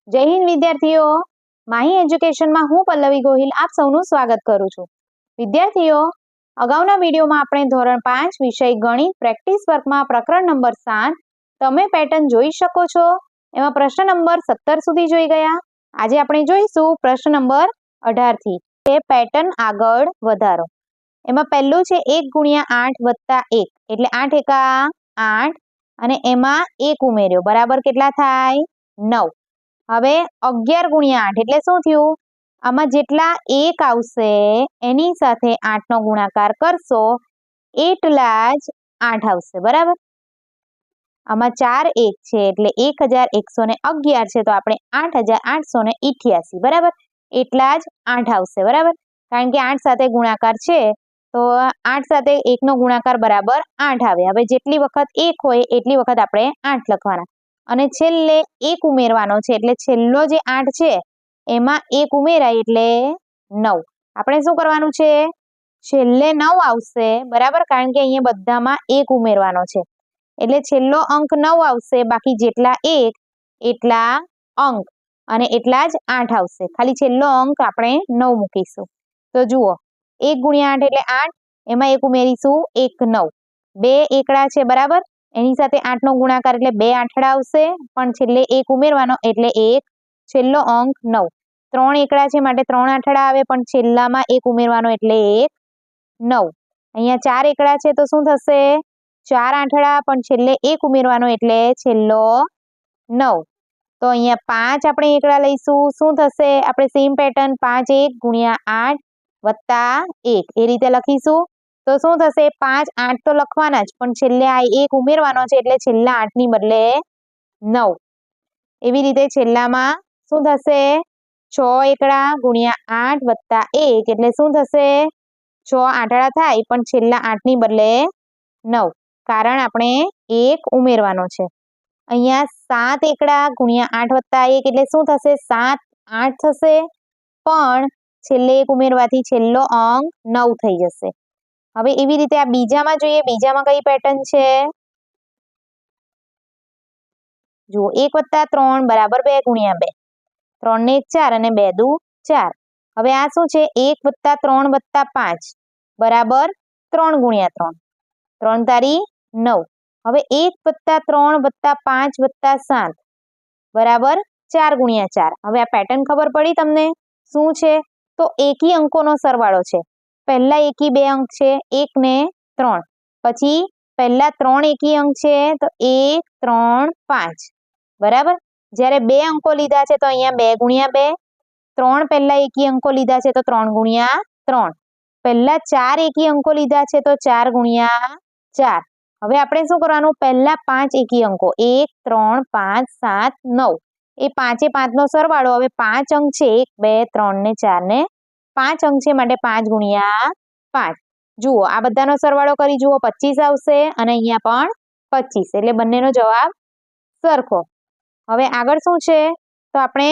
જય હિન્દ વિદ્યાર્થીઓ, માહી એજ્યુકેશનમાં હું પલ્લવી ગોહિલ આપ સૌનું સ્વાગત કરું છું। વિદ્યાર્થીઓ, અગાઉના વિડીયોમાં આપણે ધોરણ 5 વિષય ગણિત પ્રેક્ટિસ વર્કમાં પ્રકરણ નંબર 7 તમે પેટર્ન જોઈ શકો છો એમાં પ્રશ્ન નંબર 17 સુધી જોઈ ગયા। આજે આપણે જોઈશું પ્રશ્ન નંબર 18 થી તે પેટર્ન આગળ વધારો। એમાં પહેલું છે 1 × 8 + 1 એટલે 8 એકા 8 અને એમાં 1 ઉમેર્યો બરાબર કેટલા થાય 9। હવે 11 × 8 એટલે શું થયું? આમાં જેટલા 1 આવશે એની સાથે 8 નો ગુણાકાર કરશો એટલા જ 8 આવશે બરાબર। આમાં 4 1 છે એટલે 1111 છે તો આપણે 8888 બરાબર એટલા જ 8 આવશે બરાબર। કારણ કે 8 સાથે ગુણાકાર છે તો 8 સાથે 1 નો ગુણાકાર બરાબર 8 આવે। હવે જેટલી વખત 1 હોય એટલી વખત આપણે 8 લખવાના અને છેલ્લે 1 ઉમેરવાનો છે એટલે છેલ્લો જે 8 છે એમાં 1 ઉમેરાય એટલે 9। આપણે શું કરવાનું છે? છેલ્લે 9 આવશે બરાબર કારણ કે અહીંયા બધામાં 1 ઉમેરવાનો છે એટલે છેલ્લો અંક 9 આવશે બાકી જેટલા 1 એટલા અંક અને એટલા જ 8 આવશે। ખાલી છેલ્લો અંક આપણે 9 મૂકીશું। તો જુઓ 1 × 8 એટલે 8 એમાં 1 ઉમેરીશું 1 9 2 એકડા છે બરાબર એની સાથે 8 નો ગુણાકાર એટલે 2 આઠડા આવશે પણ છેલ્લે 1 ઉમેરવાનો એટલે 1 છેલ્લો અંક 9 3 એકડા છે માટે 3 આઠડા આવે પણ છેલ્લામાં 1 ઉમેરવાનો એટલે 1 9। અહીંયા 4 એકડા છે તો શું થશે? 4 આઠડા પણ છેલ્લે 1 ઉમેરવાનો એટલે છેલ્લો 9। તો અહીંયા 5 આપણે એકડા લઈશું શું થશે? આપણે સેમ પેટર્ન 5 1 × 8 + 1 એ રીતે લખીશું તો શું થશે? 5 8 તો લખવાના જ પણ છેલ્લે આ 1 ઉમેરવાનો છે એટલે છેલ્લા 8 ની બદલે 9। એવી રીતે છેલ્લામાં શું થશે? 6 એકડા × 8 + 1 એટલે શું થશે? 6 આઠડા થાય પણ છેલ્લા 8 ની બદલે 9 કારણ આપણે 1 ઉમેરવાનો છે। અહીંયા 7 એકડા × 8 + 1 એટલે શું થશે? 7 8 થશે પણ છેલ્લે 1 ઉમેરવાથી છેલ્લો અંક 9 થઈ જશે। હવે એવી રીતે આ બીજામાં જોઈએ બીજામાં કઈ પેટર્ન છે? જુઓ 1 + 3 = 2 × 2 3 ને 1 4 અને 2 દુ 4। હવે આ શું છે? 1 + 3 + 5 બરાબર 3 × 3 3 તારી 9। હવે 1 + 3 + 5 + 7 બરાબર 4 × 4। હવે આ પેટર્ન ખબર પડી તમને શું છે? તો એકી અંકોનો સરવાળો છે। પહેલા એકી 2 અંક છે 1 ને 3 પછી પહેલા 3 એકી અંક છે તો 1 3 5 બરાબર। જ્યારે 2 અંકો લીધા છે તો અહીંયા 2 × 2 3 પહેલા એકી અંકો લીધા છે તો 3 × 3 પહેલા 4 એકી અંકો લીધા છે તો 4 × 4। હવે આપણે શું કરવાનું? પહેલા 5 એકી અંકો 1 3 5 7 9 એ 5 એ 5 નો સરવાળો। હવે 5 અંક છે 1 2 3 ને 4 ને 5 અંક છે માટે 5 × 5 જુઓ આ બધાનો સરવાળો કરી જુઓ 25 આવશે અને અહીંયા પણ 25 એટલે બંનેનો જવાબ સરખો। હવે આગળ શું છે? તો આપણે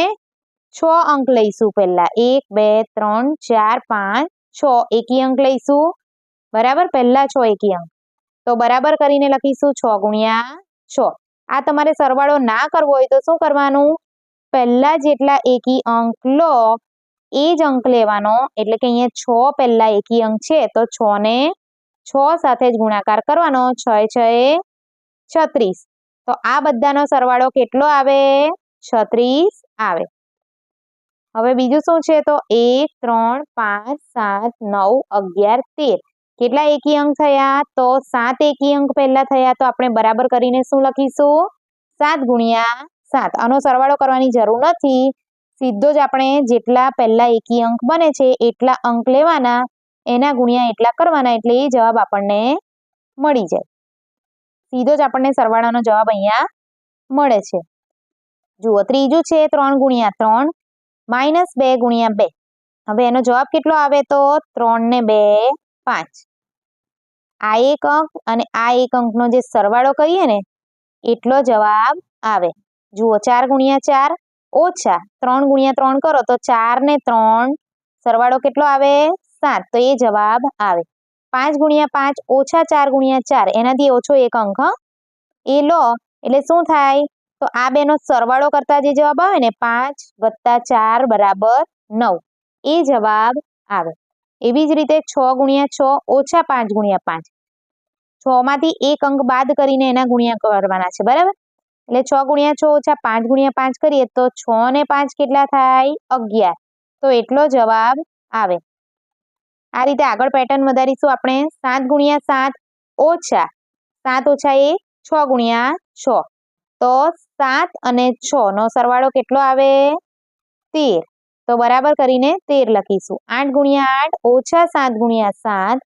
6 અંક લઈશું પહેલા 1 2 3 4 5 6 એકી અંક લઈશું બરાબર પહેલા 6 એકી અંક તો બરાબર કરીને લખીશું 6 × 6। આ તમારે સરવાળો ના કરવો હોય તો શું કરવાનું? પહેલા જેટલા એકી અંક લો એ જ અંક લેવાનો એટલે કે અહીંયા 6 પહેલા એકી અંક છે તો 6 ને 6 સાથે જ ગુણાકાર કરવાનો 6 6 36 તો આ બધાનો સરવાળો કેટલો આવે? 36 આવે। હવે બીજું શું છે? તો 1 3 5 7 9 11 13 કેટલા એકી અંક થયા? તો 7 એકી અંક પહેલા થયા તો આપણે બરાબર કરીને શું લખીશું? 7 × 7 આનો સરવાળો કરવાની જરૂર નથી સીધો જ આપણે જેટલા પહેલા એકી અંક બને છે એટલા અંક લેવાના એના ગુણ્યા એટલા કરવાના એટલે એ જવાબ આપણને મળી જાય। સીધો જ આપણને સરવાળાનો જવાબ અહીંયા મળે છે। જુઓ ત્રીજું છે 3 × 3 -2 × 2 હવે એનો જવાબ કેટલો આવે? તો 3 ને 2 5 આ એક અંક અને આ એક અંકનો જે સરવાળો કરીએ ને એટલો જવાબ આવે। જુઓ 4 × 4 ઓછા 3 × 3 કરો તો 4 ને 3 સરવાળો કેટલો આવે? 7 તો એ જવાબ આવે। 5 × 5 ઓછા 4 × 4 એનાથી ઓછો એક અંક એ લો એટલે શું થાય? તો આ બેનો સરવાળો કરતા જે જવાબ આવે ને 5 + 4 = 9 એ જવાબ આવે. એવી જ રીતે 6 × 6 ઓછા 5 × 5 6 માંથી એક અંક બાદ કરીને એના ગુણ્યા કરવાના છે, બરાબર. એટલે 6 × 6 ઓછા 5 × 5 કરીએ તો 6 ને 5 કેટલા થાય? 11. તો એટલો જવાબ આવે. આ રીતે આગળ પેટર્ન વધારીશું આપણે. 7 × 7 ઓછા 7 ઓછા 1 6 × 6 તો 7 અને 6 નો સરવાળો કેટલો આવે? 13. તો બરાબર કરીને 13 લખીશું. 8 × 8 ઓછા 7 × 7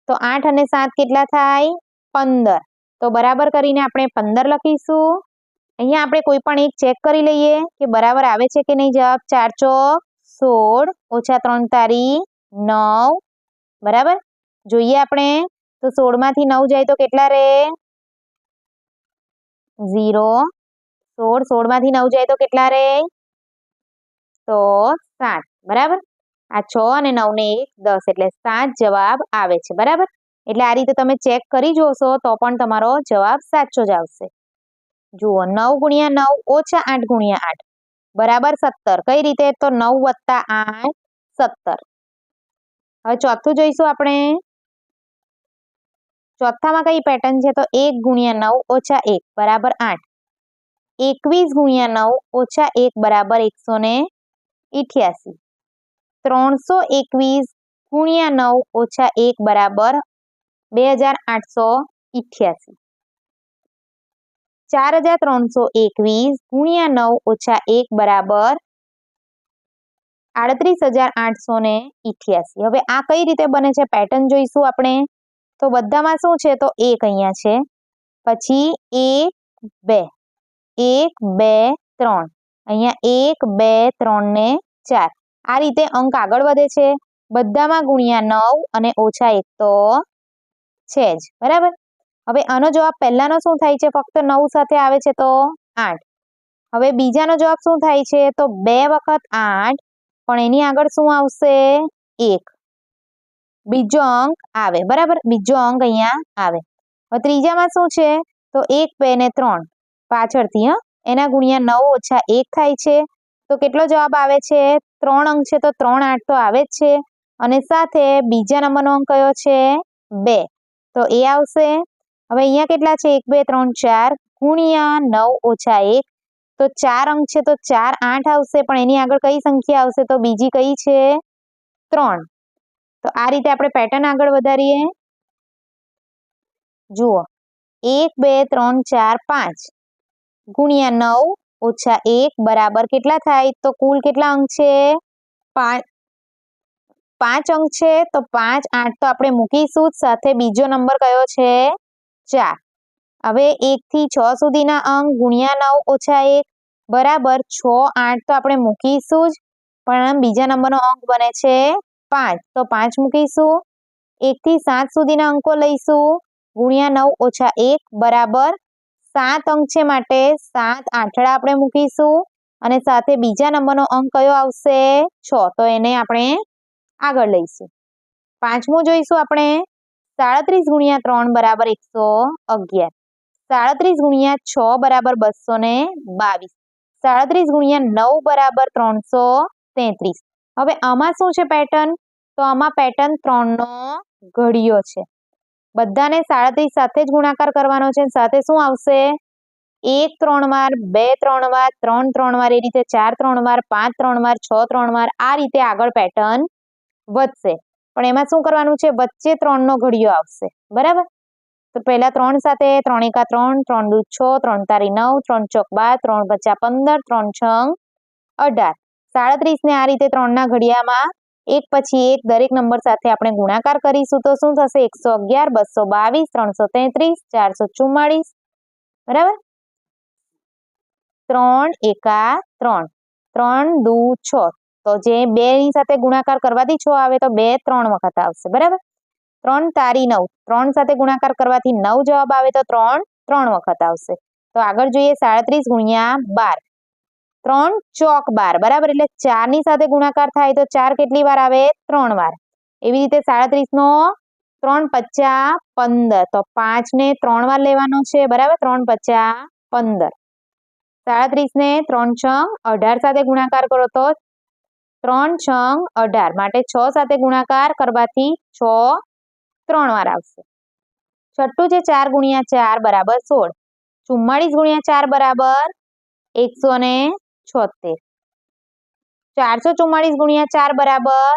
તો 8 અને 7 કેટલા થાય? 15. તો બરાબર કરીને આપણે 15 લખીશું. અહીંયા આપણે કોઈ પણ એક ચેક કરી લઈએ કે બરાબર આવે છે કે નહીં જવાબ. 4 ચોક 16 ઓછા 3 તારી 9. બરાબર. જોઈએ આપણે તો 16 માંથી 9 જાય તો કેટલા રહે? 0. 16 માંથી 9 જાય તો કેટલા રહે? તો 7. બરાબર. આ 6 અને 9 ને 1 10 એટલે 7 જવાબ આવે છે, બરાબર. એટલે આ રીતે તમે ચેક કરી જોશો તો પણ તમારો જવાબ સાચો જ આવશે. જુઓ 9 × 9 ઓછા 8 × 8 બરાબર 17. કઈ રીતે? તો 9 + 8 17. હવે ચોથું જોઈશું આપણે. ચોથામાં કઈ પેટર્ન છે? તો 1 × 9 ઓછા 1 બરાબર 8. 21 × 9 ઓછા 1 બરાબર 188. 321 × 9 ઓછા 1 બરાબર 2888. 4321 × 9 ઓછા 1 બરાબર 38888. હવે આ કઈ રીતે બને છે પેટર્ન જોઈશું આપણે. તો બધામાં શું છે? તો 1 અહીંયા છે, પછી 1 2 1 2 3 અહીંયા 1 2 3 ને 4 આ રીતે અંક આગળ વધે છે. બધામાં ગુણ્યા 9 અને ઓછા 1 તો છે જ, બરાબર. હવે આનો જવાબ પહેલાનો શું થાય છે? ફક્ત 9 સાથે આવે છે તો 8. હવે બીજાનો જવાબ શું થાય છે? તો 2 વખત 8 પણ એની આગળ શું આવશે? 1 બીજો અંક આવે, બરાબર. બીજો અંક અહીંયા આવે. હવે ત્રીજામાં શું છે? તો 1 2 ને 3 પાછળથી એના ગુણ્યા 9 ઓછા 1 થાય છે. તો કેટલો જવાબ આવે છે? 3 અંક છે તો 3 8 તો આવે જ છે. અને સાથે બીજા નંબરનો અંક કયો છે? 2. તો એ આવશે. હવે અહીંયા કેટલા છે? 1 2 3 4 ગુણ્યા 9 ઓછા 1 તો 4 અંક છે તો 4 8 આવશે. પણ એની આગળ કઈ સંખ્યા આવશે? તો બીજી કઈ છે? 3. તો આ રીતે આપણે પેટર્ન આગળ વધારીએ. જુઓ 1 2 3 4 5 ગુણ્યા 9 ઓછા 1 બરાબર કેટલા થાય? તો કુલ કેટલા અંક છે? 5 અંક છે તો 5 8 તો આપણે મૂકીશું. સાથે બીજો નંબર કયો છે? 4. હવે 1 થી 6 સુધીના અંક ગુણ્યા 9 ઓછા 1 બરાબર 6 8 તો આપણે મૂકીશું જ. પણ બીજા નંબરનો અંક બને છે 5 તો 5 મૂકીશું. 1 થી 7 સુધીના અંકો લઈશું. ગુણ્યા 9 ઓછા 1 બરાબર 7 અંક છે માટે 7 આઠડા આપણે મૂકીશું. અને સાથે બીજા નંબરનો અંક કયો આવશે? 6 તો એને આપણે આગળ લઈશું. પાંચમું જોઈશું આપણે. 37 × 3 બરાબર 111. 37 × 6 બરાબર 222. 37 × 9 બરાબર 333. હવે આમાં શું છે પેટર્ન? તો આમાં પેટર્ન 3 નો ઘડિયો છે. બધાને 37 સાથે જ ગુણાકાર કરવાનો છે. સાથે શું આવશે? 1 3 વાર 2 3 વાર 3 3 વાર એ રીતે 4 3 વાર 5 3 વાર 6 3 વાર આ રીતે આગળ પેટર્ન વધશે. પણ એમાં શું કરવાનું છે? વચ્ચે 3 નો ઘડિયો આવશે, બરાબર. તો પહેલા 3 સાથે 3 એકા 3 3 દુ 6 3 તારી 9 3 ચોક 12 3 પચા 15 3 છંગ 18. 37 ને આ રીતે 3 ના ઘડિયામાં એક પછી એક દરેક નંબર સાથે આપણે ગુણાકાર કરીશું તો શું થશે? 111 222 333 444. બરાબર. 3 એકા 3 3 દુ 6 તો જે 2 ની સાથે ગુણાકાર કરવાથી 6 આવે તો 2 3 વખત આવશે, બરાબર. 3 તારી 9 3 સાથે ગુણાકાર કરવાથી 9 જવાબ આવે તો 3 3 વખત આવશે. તો આગળ જોઈએ 37 × 12 3 ચોક 12 બરાબર. એટલે 4 ની સાથે ગુણાકાર થાય તો 4 કેટલી વાર આવે? 3 વાર. એવી રીતે 37 નો 3 પચા 15 તો 5 ને 3 વાર લેવાનો છે, બરાબર. 3 પચા 15. 37 ને 3 છંગ 18 સાથે ગુણાકાર કરો તો 3 છંગ 18 માટે 6 સાથે ગુણાકાર કરવાથી 6 3 વાર આવશે. છઠ્ઠું છે 4 ગુણ્યા 4 બરાબર 16. 44 ગુણ્યા 4 બરાબર 176. 444 ગુણ્યા 4 બરાબર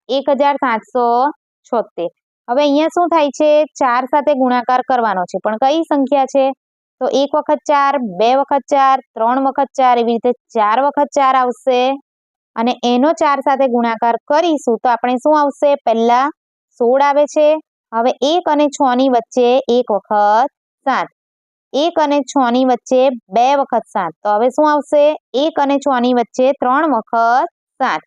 1776. હવે અહીંયા શું થાય છે? 4 સાથે ગુણાકાર કરવાનો છે, પણ કઈ સંખ્યા છે? તો 1 વખત 4, 2 વખત 4, 3 વખત 4, એવી રીતે 4 વખત 4 આવશે. અને એનો 4 સાથે ગુણાકાર કરીશું તો આપણે શું આવશે? પહેલા 16 આવે છે. હવે 1 અને 6 ની વચ્ચે 1 વખત 7, 1 અને 6 ની વચ્ચે 2 વખત 7, તો હવે શું આવશે? 1 અને 6 ની વચ્ચે 3 વખત 7.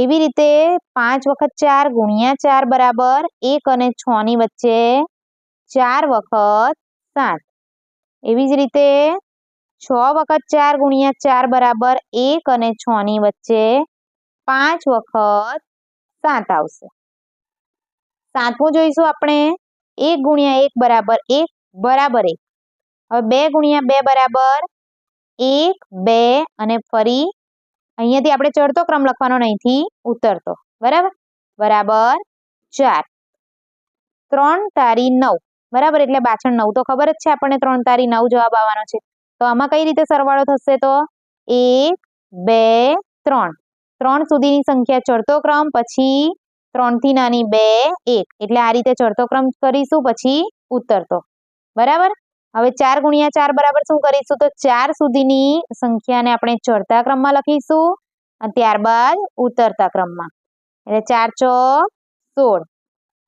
એવી રીતે 5 વખત 4 ગુણ્યા 4 બરાબર 1 અને 6 ની વચ્ચે 4 વખત 7. એવી જ રીતે 6 વખત 4 ગુણ્યા 4 બરાબર 1 અને 6 ની વચ્ચે 5 વખત 7 આવશે. સાતમું જોઈશું આપણે. 1 ગુણ્યા 1 બરાબર 1 બરાબર 1. હવે 2 ગુણ્યા 2 બરાબર 1, 2 અને ફરી અહીંયાથી આપણે ચડતો ક્રમ લખવાનો, અહીંથી ઉતરતો. બરાબર? બરાબર 4. 3 તારી 9 બરાબર, એટલે પાછળ 9 તો ખબર જ છે આપણને. 3 તારી 9 જવાબ આવવાનો છે. તો આમાં કઈ રીતે સરવાળો થશે? તો 1, 2, 3. 3 સુધીની સંખ્યા ચડતો ક્રમ, પછી 3 થી નાની 2, 1, એટલે આ રીતે ચડતો ક્રમ કરીશું, પછી ઉતરતો. બરાબર? હવે 4 ગુણ્યા 4 બરાબર શું કરીશું? તો 4 સુધીની સંખ્યાને આપણે ચડતા ક્રમમાં લખીશું અને ત્યારબાદ ઉતરતા ક્રમમાં. એટલે 4 ચોક 16.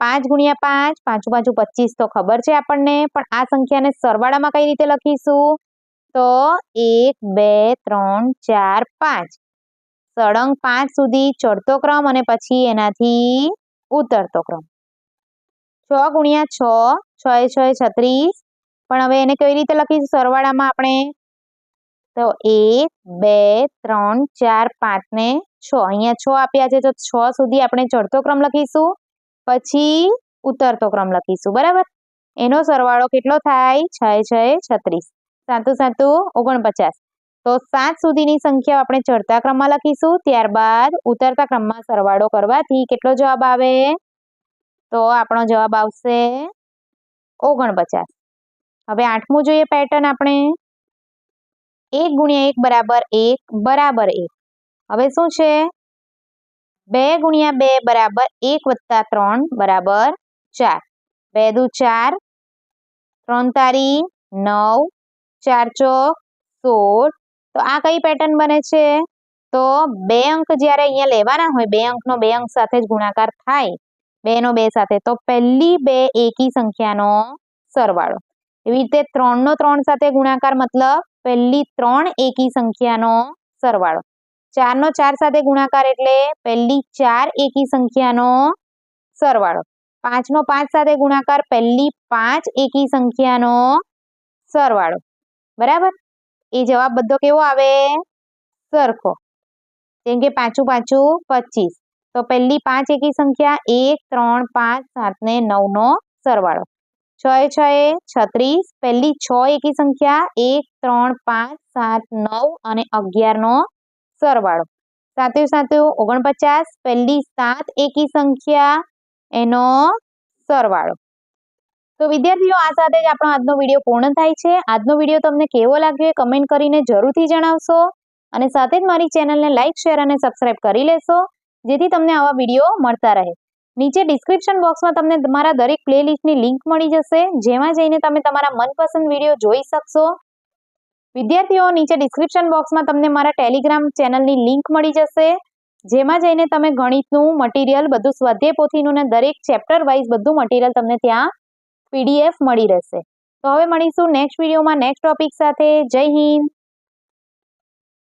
5 ગુણ્યા 5, 5 5 25 તો ખબર છે આપણને, પણ આ સંખ્યાને સરવાળામાં કઈ રીતે લખીશું? તો 1, 2, 3, 4, 5. સળંગ 5 સુધી ચડતો ક્રમ અને પછી એનાથી ઉતરતો ક્રમ. 6 ગુણ્યા 6, 6 6 36. પણ હવે એને કઈ રીતે લખીશું સરવાળામાં આપણે? તો 1, 2, 3, 4, 5 ને 6. અહીંયા 6 આપ્યા છે, તો 6 સુધી આપણે ચડતો ક્રમ લખીશું, પછી ઉતરતો ક્રમ લખીશું. બરાબર? એનો સરવાળો કેટલો થાય? 6 6 36. 7 7 49. તો 7 સુધીની સંખ્યા આપણે ચડતા ક્રમમાં લખીશું, ત્યારબાદ ઉતરતા ક્રમમાં સરવાળો કરવાથી કેટલો જવાબ આવે? તો આપણો જવાબ આવશે 49. હવે 8મું જોઈએ પેટર્ન આપણે. 1 ગુણ્યા 1 બરાબર 1 બરાબર 1. હવે શું છે? 2 ગુણ્યા 2 બરાબર 1 વત્તા 3 બરાબર 4. 2 દુ 4, 3 તારી 9, 4 ચોક 16. તો આ કઈ પેટર્ન બને છે? તો 2 અંક જ્યારે અહીંયા લેવાના હોય, 2 અંકનો 2 અંક સાથે જ ગુણાકાર થાય, 2 નો 2 સાથે, તો પહેલી 2 એકી સંખ્યાનો સરવાળો. એવી રીતે 3 નો 3 સાથે ગુણાકાર, મતલબ પહેલી 3 એકી સંખ્યાનો સરવાળો. 4 નો 4 સાથે ગુણાકાર એટલે પહેલી 4 એકી સંખ્યાનો સરવાળો. 5 નો 5 સાથે ગુણાકાર, પહેલી 5 એકી સંખ્યાનો સરવાળો. બરાબર? એ જવાબ બધો કેવો આવે? સરખો. જેમ કે 5 5 25. તો પહેલી 5 એકી સંખ્યા 1, 3, 5, 7 ને 9 નો સરવાળો. 6 6 36. પહેલી 6 એકી સંખ્યા 1, 3, 5, 7, 9 અને 11 નો સરવાળો. 7 7 49. પહેલી 7 એકી સંખ્યા, એનો સરવાળો. તો વિદ્યાર્થીઓ, આ સાથે જ આપણો આજનો વિડીયો પૂર્ણ થાય છે. આજનો વિડીયો તમને કેવો લાગ્યો એ કમેન્ટ કરીને જરૂરથી જણાવશો, અને સાથે જ મારી ચેનલને લાઇક, શેર અને સબસ્ક્રાઇબ કરી લેશો, જેથી તમને આવા વિડીયો મળતા રહે. નીચે ડિસ્ક્રિપ્શન બોક્સમાં તમને તમારા દરેક પ્લેલિસ્ટની લિંક મળી જશે, જેમાં જઈને તમે તમારા મનપસંદ વિડીયો જોઈ શકશો. વિદ્યાર્થીઓ, નીચે ડિસ્ક્રિપ્શન બોક્સમાં તમને મારા ટેલિગ્રામ ચેનલની લિંક મળી જશે, જેમાં જઈને તમે ગણિતનું મટીરિયલ, બધું સ્વાધ્યાય પોથીનું ને દરેક ચેપ્ટર વાઇઝ બધું મટીરિયલ તમને ત્યાં PDF મળી રહેશે. તો હવે મળીશું નેક્સ્ટ વિડીયોમાં નેક્સ્ટ ટોપિક સાથે. જય હિન્દ.